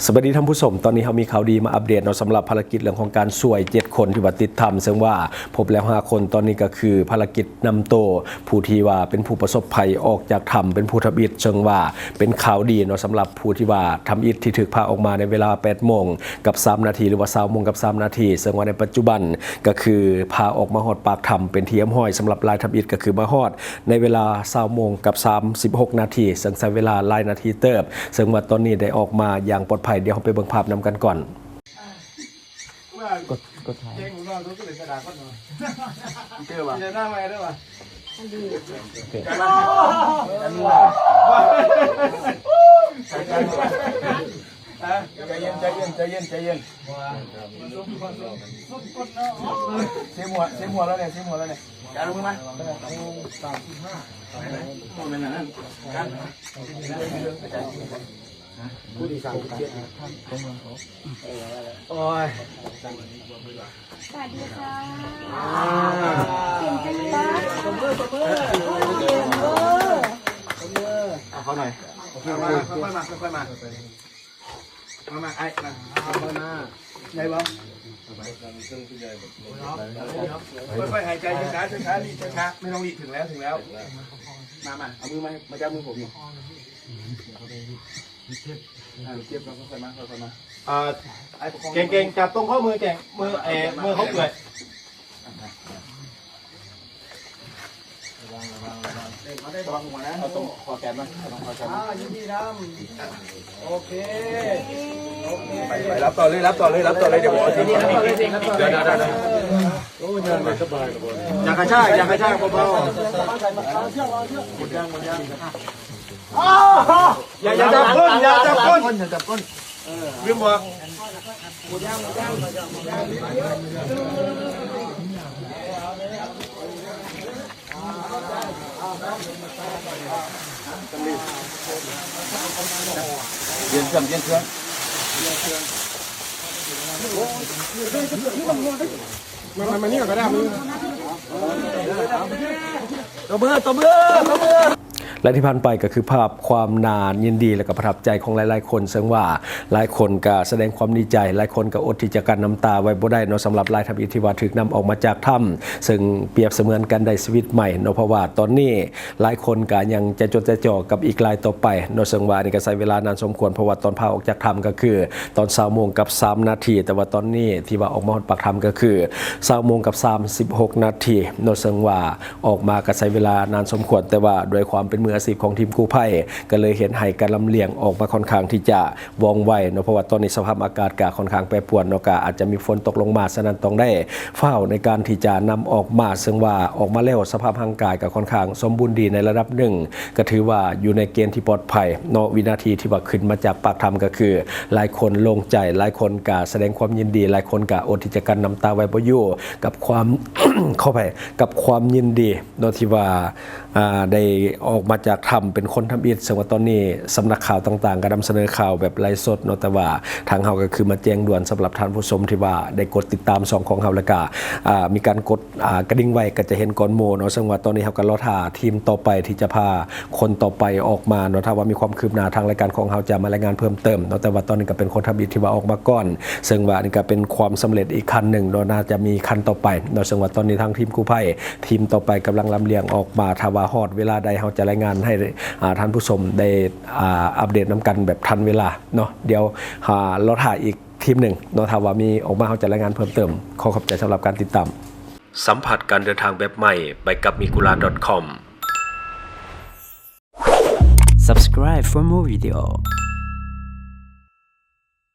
สวัสดีท่านผู้ชมตอนนี้เขามีข่าวดีมาอัปเดตเนาะสำหรับภารกิจเรื่องของการช่วย7คนที่ว่าติดถ้ำซึ่งว่าพบแล้ว5คนตอนนี้ก็คือภารกิจนำโตวผู้ที่ว่าเป็นผู้ประสบภัยออกจากถ้ำเป็นผู้ทำอิฐซึ่งว่าเป็นข่าวดีเนาะสำหรับผู้ที่ว่าทำอิฐที่ถูกพาออกมาในเวลา8โมงกับ3นาทีหรือว่า20โมงกับ3นาทีซึ่งว่าในปัจจุบันก็คือพาออกมาฮอดปากถ้ำเป็นที่ห้อยสำหรับลายทำอิฐก็คือมาฮอดในเวลา20โมงกับ36นาทีซึ่งใช้เวลาหลายนาทีเติบซึ่งว่าตอนนี้ได้ออกมาอย่างปลอดภัยเดี๋ยวเราไปเบิ่งภาพนำกันก่อนกดถ่ายเก่งของเราต้องเป็นกระดาษก้อนหน่อยเจอป่ะเจอหน้ามาได้ป่ะโอเคใจเย็นเสียหัวแล้วเนี่ยการลงมาเป็นอย่างนั้นการผู้ดีสั่งเชียร์โอ้ยสวัสดีค่ะเก่งจังเลยตบมือเก่งเวอร์เขาหน่อยค่อยมาไอ้มาไงบ้างค่อยหายใจช้าๆนี่ช้าๆไม่ต้องรีบถึงแล้วมาเอามือมาจับมือผมอยู่เก็บแล้วค่อยมาเก่งจับตรงข้อมือเก่งมือเขาเปื่อยระวังหัวนะเอาตรงคอแขนมายินดีทำโอเคไปรับต่อเลยเดี๋ยวบอกที่นี่รับต่อเลยเดี๋ยวโอ้ยงานไม่สบายเลยอยากกระชากเบาๆหมดยังอย่าจับก้นลืมบอกหมดยังเย็นเครื่องมันนี่ก็ได้มือตัวมือและที่ผ่านไปก็คือภาพความนานยินดีและก็ประทับใจของหลายๆคนซึ่งว่าหลายคนก็แสดงความดีใจหลายคนก็อดที่จะกั้นน้ำตาไว้บ่ได้เนาะสำหรับลายทำอิฐที่ว่าถูกนำออกมาจากถ้ำซึ่งเปรียบเสมือนกันได้ชีวิตใหม่เนาะเพราะว่าตอนนี้หลายคนก็ยังจะจดใจจ่อกับอีกลายต่อไปเนาะซึ่งว่านี่ก็ใช้เวลานานสมควรเพราะว่าตอนพาออกจากถ้ำก็คือตอน20โมงกับ3นาทีแต่ว่าตอนนี้ที่ว่าออกมาปากถ้ำก็คือ20โมงกับ36นาทีเนาะซึ่งว่าออกมาก็ใช้เวลานานสมควรแต่ว่าด้วยความเป็นมืออาชีพของทีมกู้ภัยก็เลยเห็นให้การลำเลียงออกมาค่อนข้างที่จะว่องไวเนาะเพราะว่าตอนนี้สภาพอากาศก็ค่อนข้างแปรปรวนเนาะก็อาจจะมีฝนตกลงมาฉะนั้นต้องได้เฝ้าในการที่จะนำออกมาซึ่งว่าออกมาแล้วสภาพร่างกายก็ค่อนข้างสมบูรณ์ดีในระดับหนึ่งก็ถือว่าอยู่ในเกณฑ์ที่ปลอดภัยเนาะวินาทีที่ว่าขึ้นมาจากปากถ้ำก็คือหลายคนโล่งใจหลายคนก็แสดงความยินดีหลายคนก็อดที่จะกั้นน้ำตาไว้บ่อยู่กับความ เข้าไปกับความยินดีเนาะที่ว่าได้ออกมาจากถ้ำเป็นคนทำอิฐซึ่งว่าตอนนี้สำนักข่าวต่างๆก็นำเสนอข่าวแบบไลฟ์สดเนาะแต่ว่าทางเฮาก็คือมาแจ้งด่วนสำหรับท่านผู้ชมที่ว่าได้กดติดตามช่องของเฮาแล้วก็มีการกดกระดิ่งไว้ก็จะเห็นก่อนโมเนาะซึ่งว่าตอนนี้เฮาก็รอท่าทีมต่อไปที่จะพาคนต่อไปออกมาเนาะถ้าว่ามีความคืบหน้าทางรายการของเฮาจะมารายงานเพิ่มเติมเนาะแต่ว่าตอนนี้ก็เป็นคนทำอิฐที่ว่าออกมาก่อนซึ่งว่านี่ก็เป็นความสำเร็จอีกขั้นหนึ่งเนาะน่าจะมีขั้นต่อไปเนาะซึ่งว่าตอนนี้ทางทีมกู้ภัยทีมต่อไปกำลังลำเลียงออกมาถ้าว่าฮอดเวลาใดเฮาจะรายงานให้ท่านผู้ชมได้อัปเดตน้ำกันแบบทันเวลาเนาะเดี๋ยวเราถ่ายอีกทีมหนึ่งเนาะถ้าว่ามีออกมาเขาจะรายงานเพิ่มเติมขอขอบใจสำหรับการติดตามสัมผัสการเดินทางแบบใหม่ไปกับmigula.com Subscribe for more video